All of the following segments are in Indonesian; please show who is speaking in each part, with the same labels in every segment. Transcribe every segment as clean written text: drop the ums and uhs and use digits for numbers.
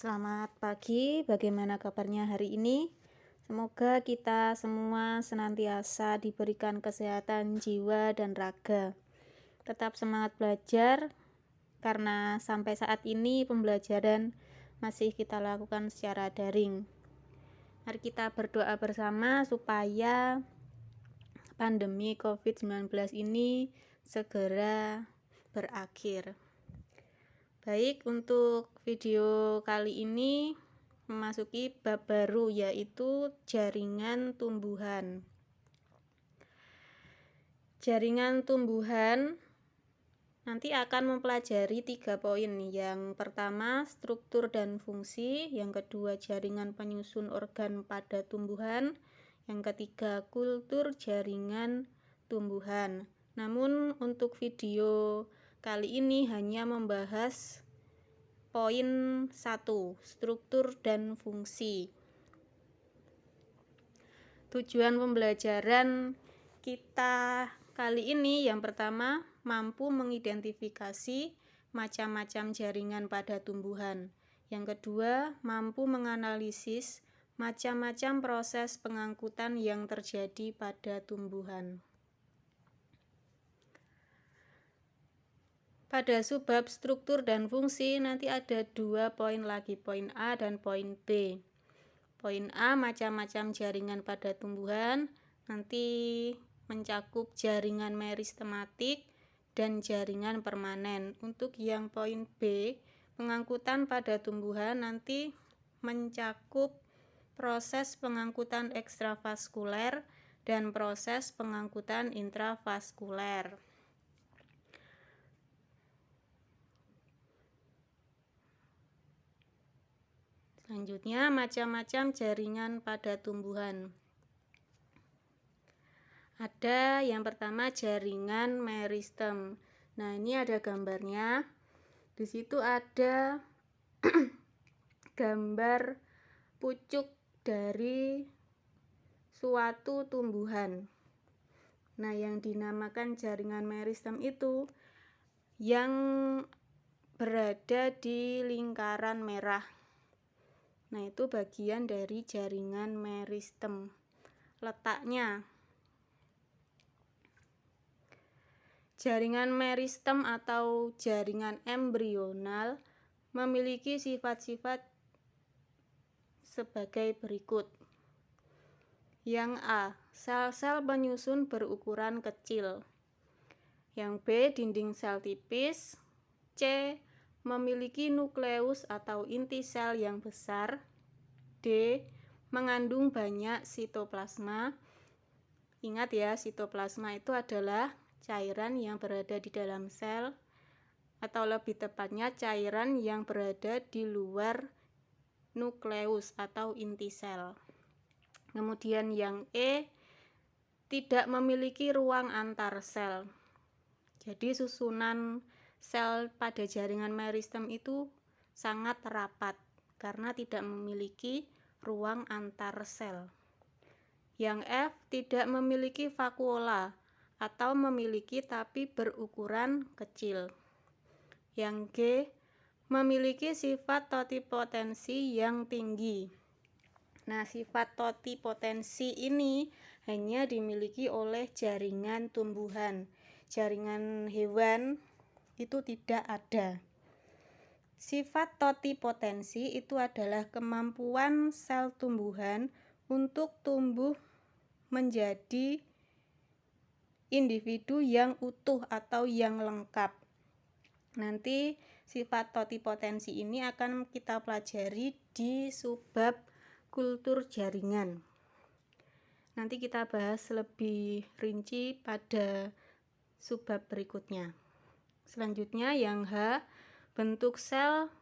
Speaker 1: Selamat pagi, bagaimana kabarnya hari ini? Semoga kita semua senantiasa diberikan kesehatan jiwa dan raga. Tetap semangat belajar, karena sampai saat ini pembelajaran masih kita lakukan secara daring. Mari kita berdoa bersama supaya pandemi COVID-19 ini segera berakhir. Baik, untuk video kali ini memasuki bab baru, yaitu jaringan tumbuhan. Jaringan tumbuhan nanti akan mempelajari 3 poin. Yang pertama, struktur dan fungsi. Yang kedua, jaringan penyusun organ pada tumbuhan. Yang ketiga, kultur jaringan tumbuhan. Namun untuk video kali ini hanya membahas poin 1, struktur dan fungsi. Tujuan pembelajaran kita kali ini yang pertama, mampu mengidentifikasi macam-macam jaringan pada tumbuhan. Yang kedua, mampu menganalisis macam-macam proses pengangkutan yang terjadi pada tumbuhan. Pada subbab struktur dan fungsi nanti ada 2 poin lagi, poin A dan poin B. Poin A, macam-macam jaringan pada tumbuhan, nanti mencakup jaringan meristematik dan jaringan permanen. Untuk yang poin B, pengangkutan pada tumbuhan nanti mencakup proses pengangkutan ekstravaskuler dan proses pengangkutan intravaskuler. Selanjutnya, macam-macam jaringan pada tumbuhan. Ada yang pertama, jaringan meristem. Nah, ini ada gambarnya. Di situ ada gambar pucuk dari suatu tumbuhan. Nah, yang dinamakan jaringan meristem itu yang berada di lingkaran merah. Nah, itu bagian dari jaringan meristem. Letaknya, jaringan meristem atau jaringan embrional memiliki sifat-sifat sebagai berikut. Yang A, sel-sel penyusun berukuran kecil. Yang B, dinding sel tipis. C, memiliki nukleus atau inti sel yang besar. D, mengandung banyak sitoplasma. Ingat ya, sitoplasma itu adalah cairan yang berada di dalam sel, atau lebih tepatnya cairan yang berada di luar nukleus atau inti sel. Kemudian yang E, tidak memiliki ruang antar sel. Jadi susunan sel pada jaringan meristem itu sangat rapat karena tidak memiliki ruang antar sel. Yang F, tidak memiliki vakuola atau memiliki tapi berukuran kecil. Yang G, memiliki sifat totipotensi yang tinggi. Nah, sifat totipotensi ini hanya dimiliki oleh jaringan tumbuhan. Jaringan hewan itu tidak ada. Sifat totipotensi itu adalah kemampuan sel tumbuhan untuk tumbuh menjadi individu yang utuh atau yang lengkap. Nanti sifat totipotensi ini akan kita pelajari di subbab kultur jaringan. Nanti kita bahas lebih rinci pada subbab berikutnya. Selanjutnya yang H, bentuk sel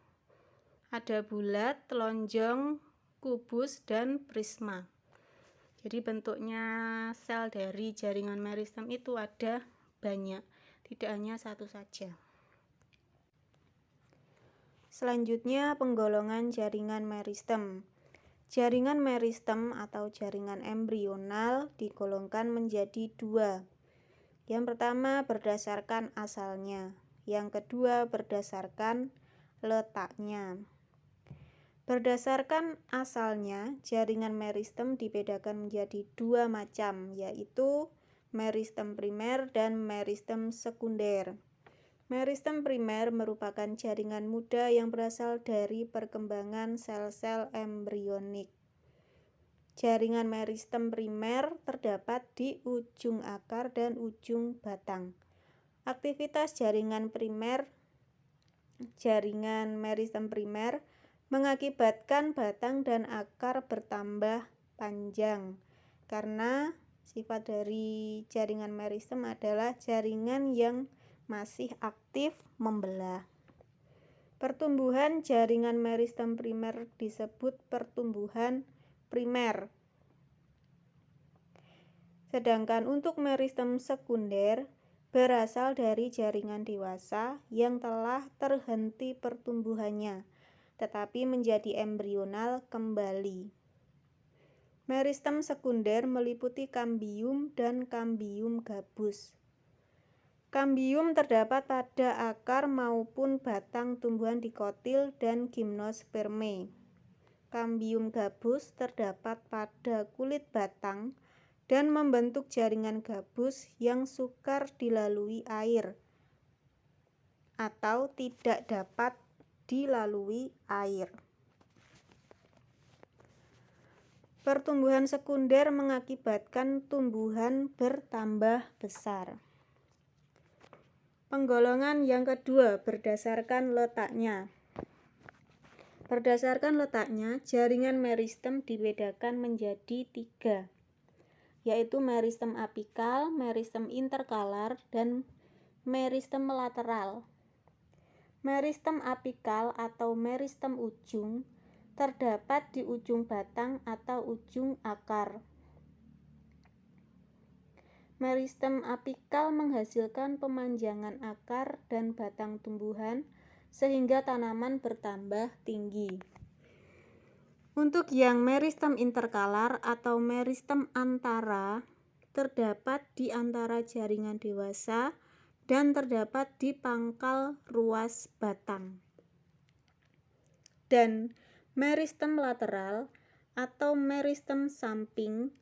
Speaker 1: ada bulat, lonjong, kubus, dan prisma. Jadi bentuknya sel dari jaringan meristem itu ada banyak, tidak hanya satu saja. Selanjutnya penggolongan jaringan meristem. Jaringan meristem atau jaringan embrional digolongkan menjadi 2. Yang pertama berdasarkan asalnya, yang kedua berdasarkan letaknya. Berdasarkan asalnya, jaringan meristem dibedakan menjadi dua macam, yaitu meristem primer dan meristem sekunder. Meristem primer merupakan jaringan muda yang berasal dari perkembangan sel-sel embrionik. Jaringan meristem primer terdapat di ujung akar dan ujung batang. Aktivitas jaringan meristem primer mengakibatkan batang dan akar bertambah panjang, karena sifat dari jaringan meristem adalah jaringan yang masih aktif membelah. Pertumbuhan jaringan meristem primer disebut pertumbuhan primer. Sedangkan untuk meristem sekunder berasal dari jaringan dewasa yang telah terhenti pertumbuhannya, tetapi menjadi embrional kembali. Meristem sekunder meliputi kambium dan kambium gabus. Kambium terdapat pada akar maupun batang tumbuhan dikotil dan gimnosperme. Kambium gabus terdapat pada kulit batang dan membentuk jaringan gabus yang sukar dilalui air atau tidak dapat dilalui air. Pertumbuhan sekunder mengakibatkan tumbuhan bertambah besar. Penggolongan yang kedua berdasarkan letaknya. Berdasarkan letaknya, jaringan meristem dibedakan menjadi tiga, yaitu meristem apikal, meristem interkalar, dan meristem lateral. Meristem apikal atau meristem ujung terdapat di ujung batang atau ujung akar. Meristem apikal menghasilkan pemanjangan akar dan batang tumbuhan sehingga tanaman bertambah tinggi. Untuk yang meristem interkalar atau meristem antara terdapat di antara jaringan dewasa dan terdapat di pangkal ruas batang. Dan meristem lateral atau meristem samping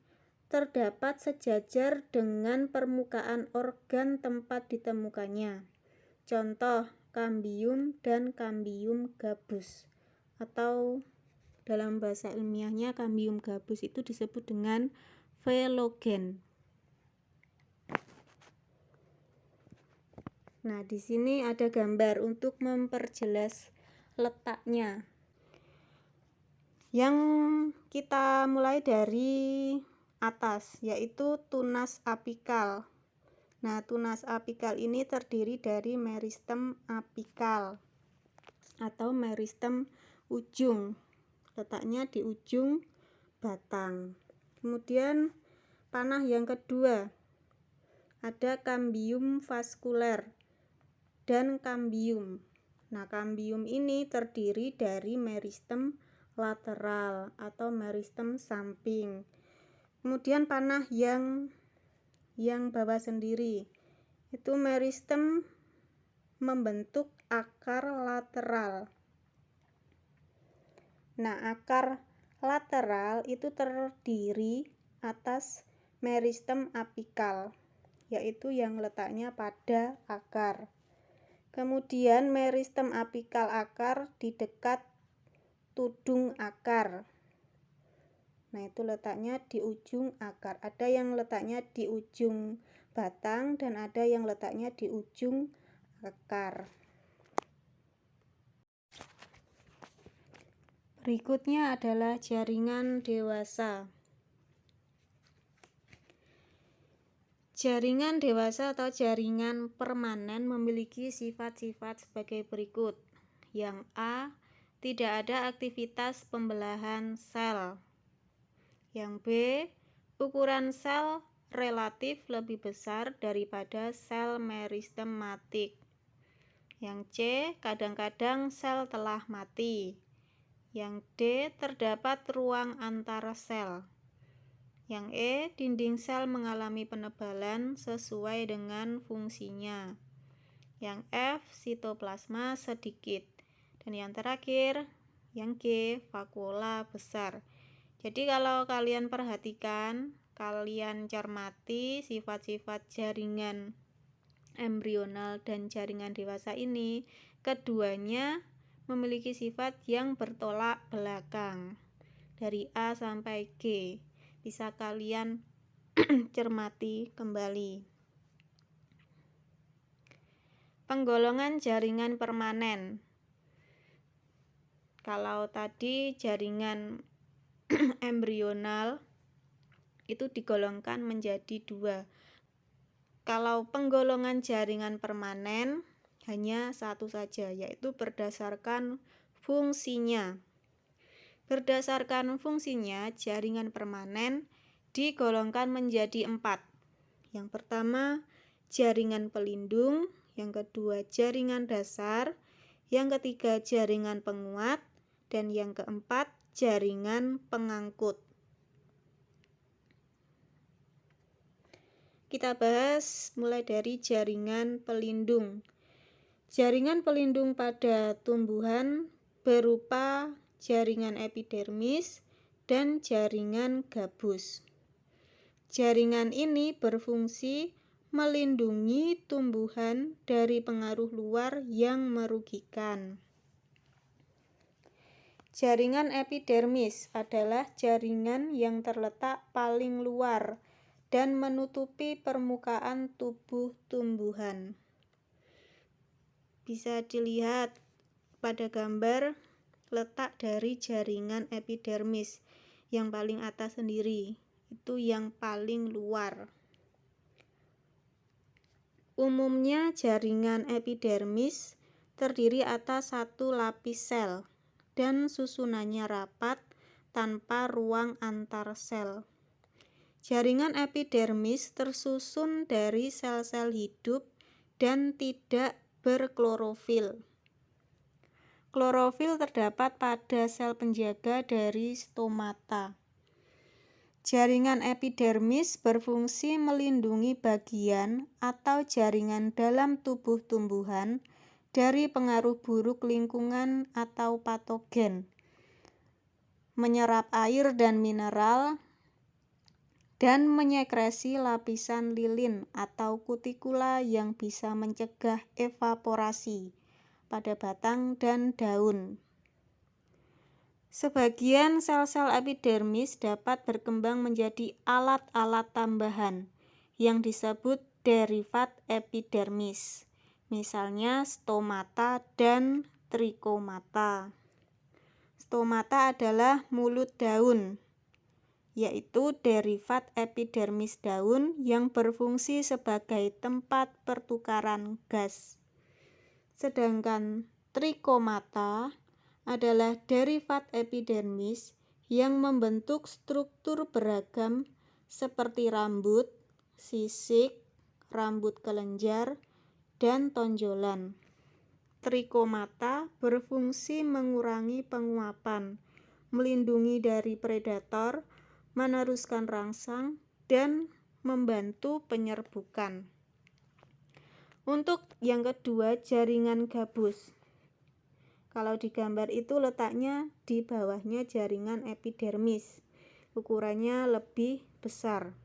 Speaker 1: terdapat sejajar dengan permukaan organ tempat ditemukannya. Contoh, kambium dan kambium gabus, atau dalam bahasa ilmiahnya kambium gabus itu disebut dengan velogen. Nah, di sini ada gambar untuk memperjelas letaknya. Yang kita mulai dari atas, yaitu tunas apikal. Nah, tunas apikal ini terdiri dari meristem apikal atau meristem ujung. Letaknya di ujung batang. Kemudian panah yang kedua, ada kambium vaskuler dan kambium. Nah, kambium ini terdiri dari meristem lateral atau meristem samping. Kemudian panah yang bawah sendiri, itu meristem membentuk akar lateral. Nah, akar lateral itu terdiri atas meristem apikal, yaitu yang letaknya pada akar. Kemudian meristem apikal akar di dekat tudung akar. Nah, itu letaknya di ujung akar. Ada yang letaknya di ujung batang dan ada yang letaknya di ujung akar. Berikutnya adalah jaringan dewasa. Jaringan dewasa atau jaringan permanen memiliki sifat-sifat sebagai berikut. Yang A, tidak ada aktivitas pembelahan sel. Yang B, ukuran sel relatif lebih besar daripada sel meristematik. Yang C, kadang-kadang sel telah mati. Yang D, terdapat ruang antara sel. Yang E, dinding sel mengalami penebalan sesuai dengan fungsinya. Yang F, sitoplasma sedikit. Dan yang terakhir, Yang G, vakuola besar. Jadi kalau kalian perhatikan, kalian cermati sifat-sifat jaringan embrional dan jaringan dewasa ini, keduanya memiliki sifat yang bertolak belakang dari A sampai G. Bisa kalian cermati kembali. Penggolongan jaringan permanen. Kalau tadi jaringan embrional itu digolongkan menjadi 2. Kalau penggolongan jaringan permanen hanya satu saja, yaitu berdasarkan fungsinya. Berdasarkan fungsinya, jaringan permanen digolongkan menjadi 4. Yang pertama, jaringan pelindung. Yang kedua, jaringan dasar. Yang ketiga, jaringan penguat. Dan yang keempat, jaringan pengangkut. Kita bahas mulai dari jaringan pelindung. Jaringan pelindung pada tumbuhan berupa jaringan epidermis dan jaringan gabus. Jaringan ini berfungsi melindungi tumbuhan dari pengaruh luar yang merugikan. Jaringan epidermis adalah jaringan yang terletak paling luar dan menutupi permukaan tubuh tumbuhan. Bisa dilihat pada gambar letak dari jaringan epidermis yang paling atas sendiri, itu yang paling luar. Umumnya jaringan epidermis terdiri atas satu lapis sel dan susunannya rapat tanpa ruang antar sel. Jaringan epidermis tersusun dari sel-sel hidup dan tidak berklorofil. Klorofil terdapat pada sel penjaga dari stomata. Jaringan epidermis berfungsi melindungi bagian atau jaringan dalam tubuh tumbuhan dari pengaruh buruk lingkungan atau patogen, menyerap air dan mineral, dan menyekresi lapisan lilin atau kutikula yang bisa mencegah evaporasi pada batang dan daun. Sebagian sel-sel epidermis dapat berkembang menjadi alat-alat tambahan yang disebut derivat epidermis, misalnya stomata dan trichomata. Stomata adalah mulut daun, yaitu derivat epidermis daun yang berfungsi sebagai tempat pertukaran gas. Sedangkan trichomata adalah derivat epidermis yang membentuk struktur beragam seperti rambut, sisik, rambut kelenjar, dan tonjolan. Trichomata berfungsi mengurangi penguapan, melindungi dari predator, meneruskan rangsang, dan membantu penyerbukan. Untuk yang kedua, jaringan gabus. Kalau di gambar itu letaknya di bawahnya jaringan epidermis. Ukurannya lebih besar.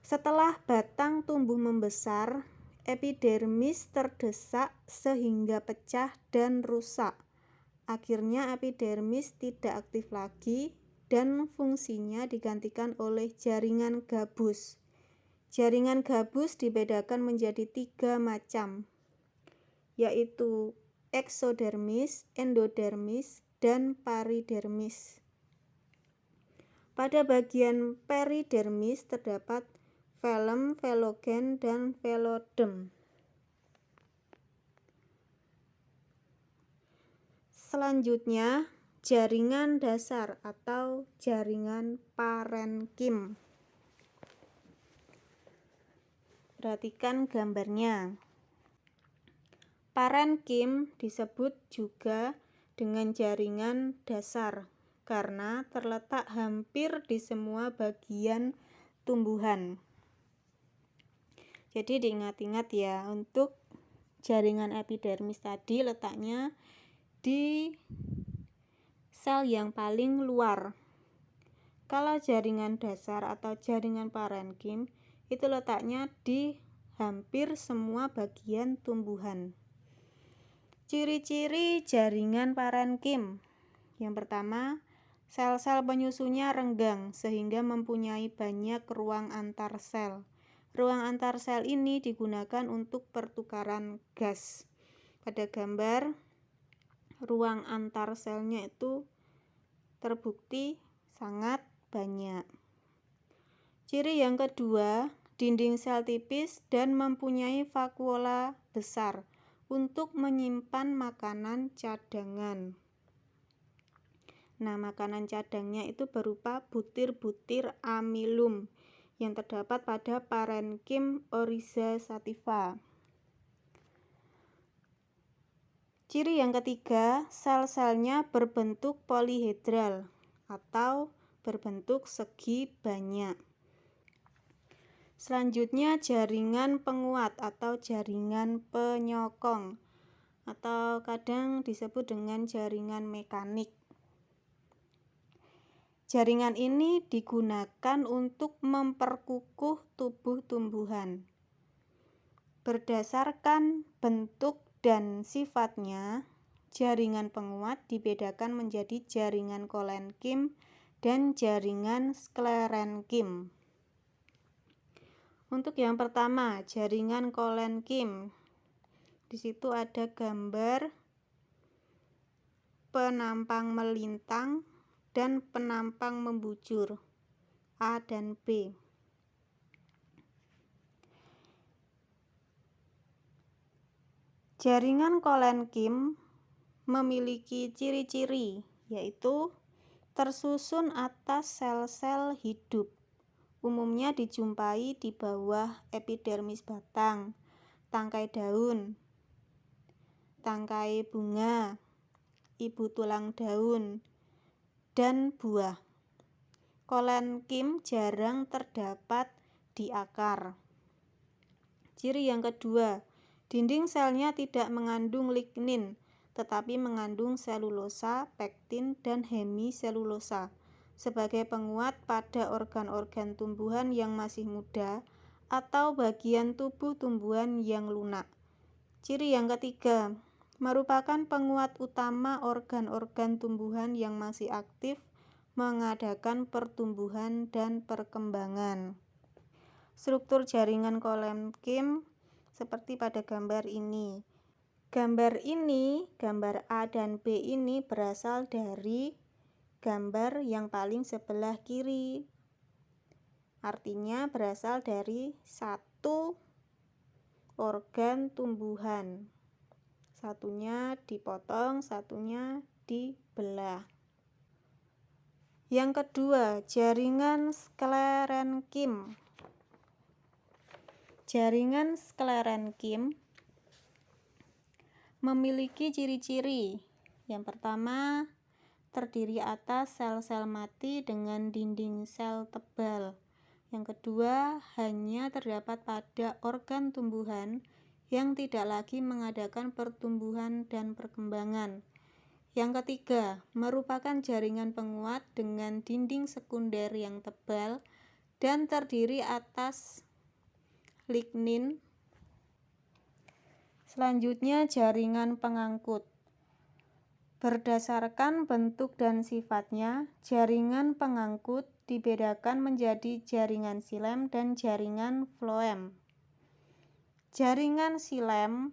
Speaker 1: Setelah batang tumbuh membesar, epidermis terdesak sehingga pecah dan rusak. Akhirnya epidermis tidak aktif lagi dan fungsinya digantikan oleh jaringan gabus. Jaringan gabus dibedakan menjadi 3 macam, yaitu eksodermis, endodermis, dan paridermis. Pada bagian peridermis terdapat velum, velogen, dan velodem. Selanjutnya, jaringan dasar atau jaringan parenkim. Perhatikan gambarnya. Parenkim disebut juga dengan jaringan dasar karena terletak hampir di semua bagian tumbuhan. Jadi diingat-ingat ya, untuk jaringan epidermis tadi letaknya di sel yang paling luar. Kalau jaringan dasar atau jaringan parenkim itu letaknya di hampir semua bagian tumbuhan. Ciri-ciri jaringan parenkim. Yang pertama, sel-sel penyusunnya renggang sehingga mempunyai banyak ruang antar sel. Ruang antar sel ini digunakan untuk pertukaran gas. Pada gambar, ruang antar selnya itu terbukti sangat banyak. Ciri yang kedua, dinding sel tipis dan mempunyai vakuola besar untuk menyimpan makanan cadangan. Nah, makanan cadangnya itu berupa butir-butir amilum yang terdapat pada parenkim Oryza sativa. Ciri yang ketiga, sel-selnya berbentuk polihedral atau berbentuk segi banyak. Selanjutnya, jaringan penguat atau jaringan penyokong atau kadang disebut dengan jaringan mekanik. Jaringan ini digunakan untuk memperkukuh tubuh tumbuhan. Berdasarkan bentuk dan sifatnya, jaringan penguat dibedakan menjadi jaringan kolenkim dan jaringan sklerenkim. Untuk yang pertama, jaringan kolenkim. Di situ ada gambar penampang melintang dan penampang membujur A dan B. Jaringan kolenkim memiliki ciri-ciri, yaitu tersusun atas sel-sel hidup. Umumnya dijumpai di bawah epidermis batang, tangkai daun, tangkai bunga, ibu tulang daun, dan buah. Kolenkim jarang terdapat di akar. Ciri yang kedua, dinding selnya tidak mengandung lignin, tetapi mengandung selulosa, pektin, dan hemiselulosa sebagai penguat pada organ-organ tumbuhan yang masih muda atau bagian tubuh tumbuhan yang lunak. Ciri yang ketiga, merupakan penguat utama organ-organ tumbuhan yang masih aktif mengadakan pertumbuhan dan perkembangan. Struktur jaringan kolenkim seperti pada gambar ini. Gambar A dan B ini berasal dari gambar yang paling sebelah kiri. Artinya berasal dari satu organ tumbuhan. Satunya dipotong, satunya dibelah. Yang kedua, jaringan sklerenkim. Jaringan sklerenkim memiliki ciri-ciri. Yang pertama, terdiri atas sel-sel mati dengan dinding sel tebal. Yang kedua, hanya terdapat pada organ tumbuhan yang tidak lagi mengadakan pertumbuhan dan perkembangan. Yang ketiga, merupakan jaringan penguat dengan dinding sekunder yang tebal dan terdiri atas lignin. Selanjutnya, jaringan pengangkut. Berdasarkan bentuk dan sifatnya, jaringan pengangkut dibedakan menjadi jaringan xilem dan jaringan floem. Jaringan xilem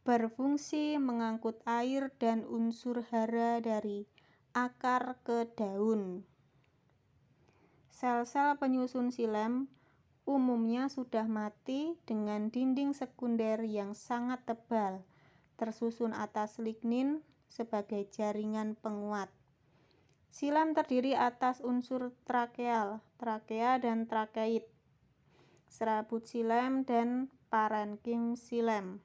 Speaker 1: berfungsi mengangkut air dan unsur hara dari akar ke daun. Sel-sel penyusun xilem umumnya sudah mati dengan dinding sekunder yang sangat tebal, tersusun atas lignin sebagai jaringan penguat. Xilem terdiri atas unsur trakeal, trakea dan trakeit, serabut xilem dan parenkim xilem.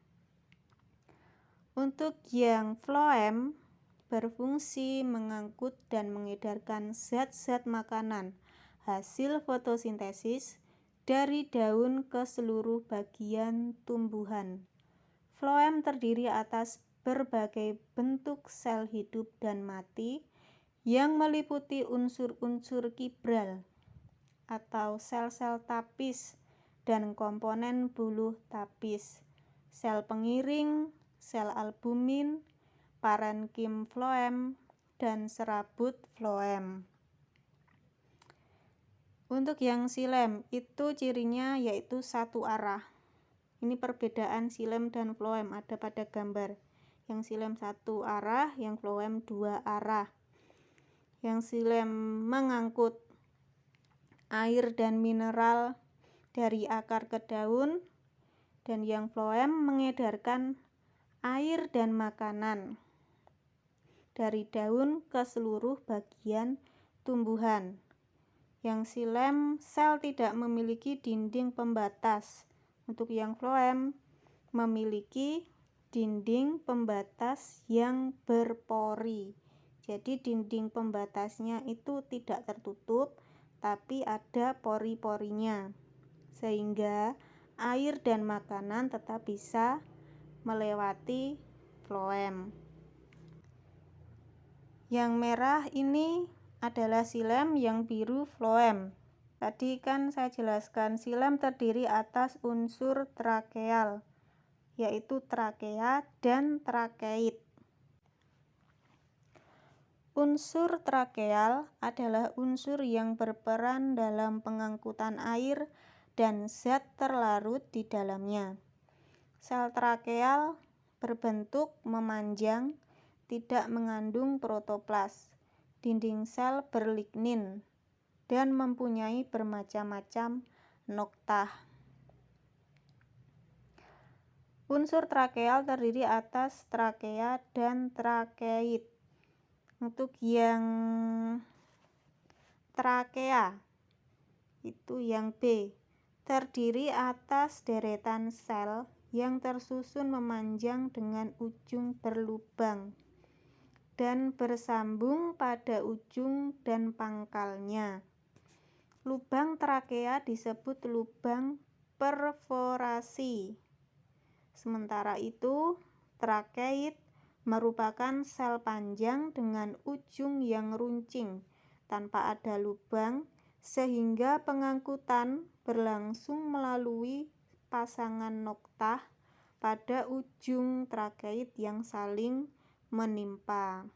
Speaker 1: Untuk yang floem berfungsi mengangkut dan mengedarkan zat-zat makanan hasil fotosintesis dari daun ke seluruh bagian tumbuhan. Floem terdiri atas berbagai bentuk sel hidup dan mati yang meliputi unsur-unsur kibral atau sel-sel tapis dan komponen buluh tapis, sel pengiring, sel albumin, parenkim floem, dan serabut floem. Untuk yang xilem itu cirinya yaitu satu arah. Ini perbedaan xilem dan floem ada pada gambar. Yang xilem satu arah, yang floem dua arah. Yang xilem mengangkut air dan mineral dari akar ke daun, dan yang floem mengedarkan air dan makanan dari daun ke seluruh bagian tumbuhan. Yang xilem sel tidak memiliki dinding pembatas. Untuk yang floem memiliki dinding pembatas yang berpori. Jadi dinding pembatasnya itu tidak tertutup, tapi ada pori-porinya, sehingga air dan makanan tetap bisa melewati floem. Yang merah ini adalah xilem, yang biru floem. Tadi kan saya jelaskan xilem terdiri atas unsur trakeal, yaitu trakea dan trakeit. Unsur trakeal adalah unsur yang berperan dalam pengangkutan air dan zat terlarut di dalamnya. Sel trakeal berbentuk memanjang, tidak mengandung protoplas. Dinding sel berlignin dan mempunyai bermacam-macam noktah. Unsur trakeal terdiri atas trakea dan trakeit. Untuk yang trakea itu yang B, terdiri atas deretan sel yang tersusun memanjang dengan ujung berlubang dan bersambung pada ujung dan pangkalnya. Lubang trakea disebut lubang perforasi. Sementara itu, trakeit merupakan sel panjang dengan ujung yang runcing tanpa ada lubang, sehingga pengangkutan berlangsung melalui pasangan noktah pada ujung trakeit yang saling menimpa.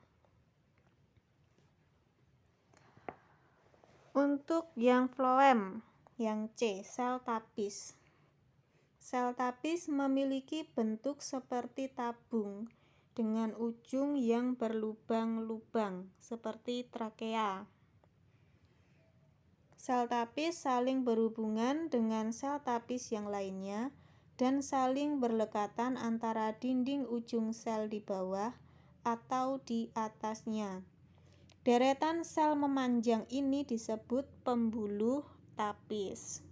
Speaker 1: Untuk yang floem, yang C, sel tapis. Sel tapis memiliki bentuk seperti tabung dengan ujung yang berlubang-lubang seperti trakea. Sel tapis saling berhubungan dengan sel tapis yang lainnya dan saling berdekatan antara dinding ujung sel di bawah atau di atasnya. Deretan sel memanjang ini disebut pembuluh tapis.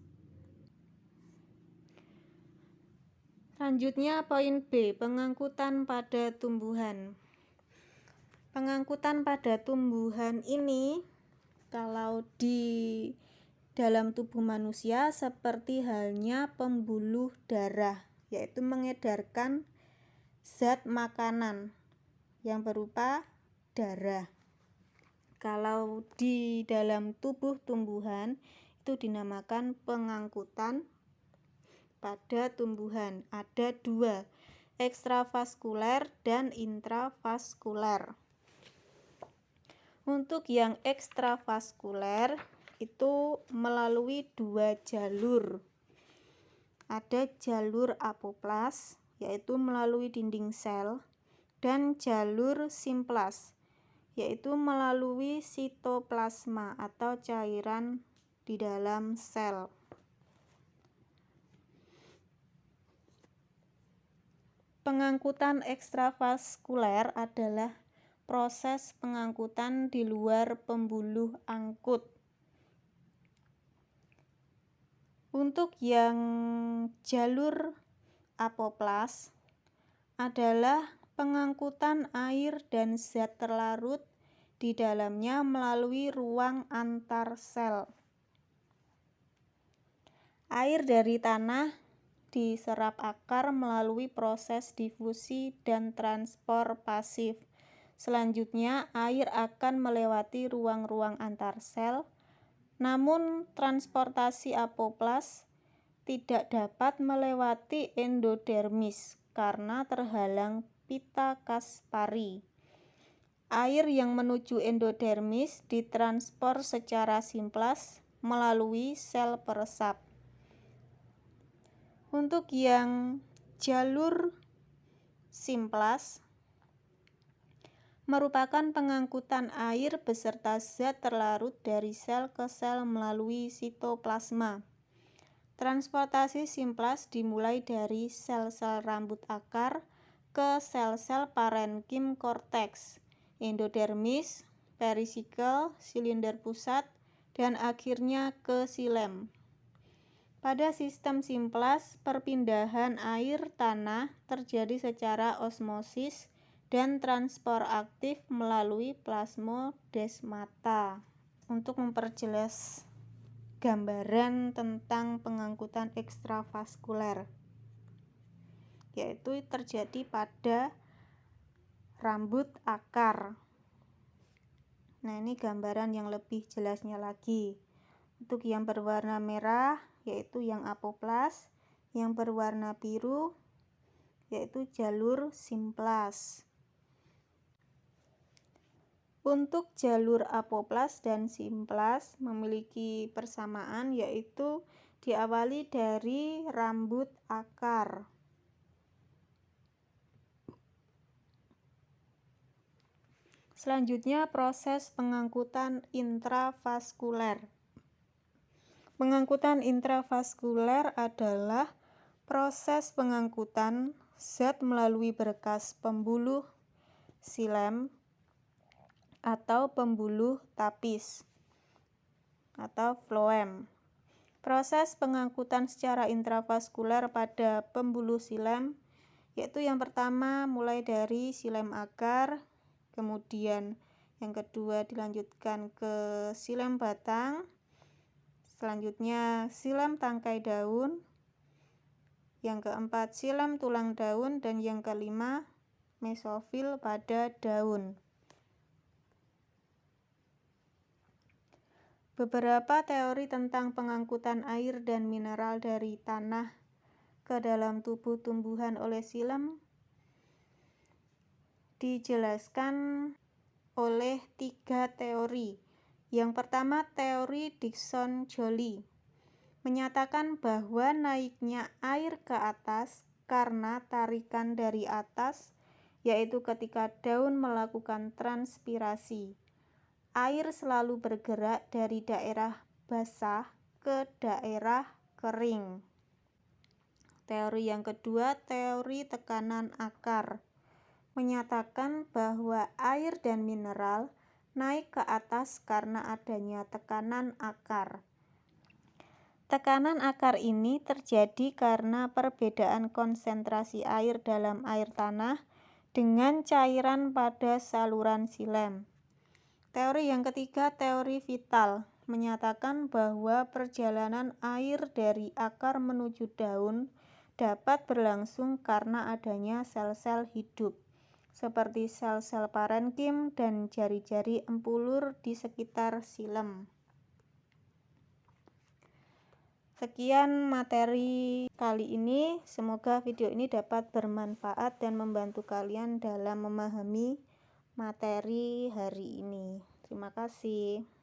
Speaker 1: Selanjutnya poin B, pengangkutan pada tumbuhan. Pengangkutan pada tumbuhan ini kalau di dalam tubuh manusia seperti halnya pembuluh darah, yaitu mengedarkan zat makanan yang berupa darah. Kalau di dalam tubuh tumbuhan itu dinamakan pengangkutan pada tumbuhan. Ada dua, ekstravaskuler dan intravaskuler. Untuk yang ekstravaskuler itu melalui dua jalur. Ada jalur apoplas, yaitu melalui dinding sel, dan jalur simplas, yaitu melalui sitoplasma atau cairan di dalam sel. Pengangkutan ekstravaskuler adalah proses pengangkutan di luar pembuluh angkut. Untuk yang jalur apoplas adalah pengangkutan air dan zat terlarut di dalamnya melalui ruang antar sel. Air dari tanah diserap akar melalui proses difusi dan transport pasif. Selanjutnya, air akan melewati ruang-ruang antar sel, namun transportasi apoplas tidak dapat melewati endodermis karena terhalang pita Kaspari. Air yang menuju endodermis ditransport secara simplas melalui sel peresap. Untuk yang jalur simplas merupakan pengangkutan air beserta zat terlarut dari sel ke sel melalui sitoplasma. Transportasi simplas dimulai dari sel-sel rambut akar ke sel-sel parenkim korteks, endodermis, perisikel, silinder pusat, dan akhirnya ke xilem. Pada sistem simplas, perpindahan air tanah terjadi secara osmosis dan transport aktif melalui plasmodesmata. Untuk memperjelas gambaran tentang pengangkutan ekstravaskuler, yaitu terjadi pada rambut akar. Nah, ini gambaran yang lebih jelasnya lagi. Untuk yang berwarna merah yaitu yang apoplas, yang berwarna biru yaitu jalur simplas. Untuk jalur apoplas dan simplas memiliki persamaan, yaitu diawali dari rambut akar. Selanjutnya, proses pengangkutan intravaskuler. Pengangkutan intravaskuler adalah proses pengangkutan zat melalui berkas pembuluh xilem atau pembuluh tapis atau floem. Proses pengangkutan secara intravaskuler pada pembuluh xilem yaitu yang pertama mulai dari xilem akar, kemudian yang kedua dilanjutkan ke xilem batang, selanjutnya xilem tangkai daun, yang keempat xilem tulang daun, dan yang kelima mesofil pada daun. Beberapa teori tentang pengangkutan air dan mineral dari tanah ke dalam tubuh tumbuhan oleh xilem dijelaskan oleh 3 teori. Yang pertama, teori Dickson-Joly menyatakan bahwa naiknya air ke atas karena tarikan dari atas, yaitu ketika daun melakukan transpirasi. Air selalu bergerak dari daerah basah ke daerah kering. Teori yang kedua, teori tekanan akar, menyatakan bahwa air dan mineral naik ke atas karena adanya tekanan akar. Tekanan akar ini terjadi karena perbedaan konsentrasi air dalam air tanah dengan cairan pada saluran xilem. Teori yang ketiga, teori vital, menyatakan bahwa perjalanan air dari akar menuju daun dapat berlangsung karena adanya sel-sel hidup, seperti sel-sel parenkim dan jari-jari empulur di sekitar xilem. Sekian materi kali ini, semoga video ini dapat bermanfaat dan membantu kalian dalam memahami materi hari ini. Terima kasih.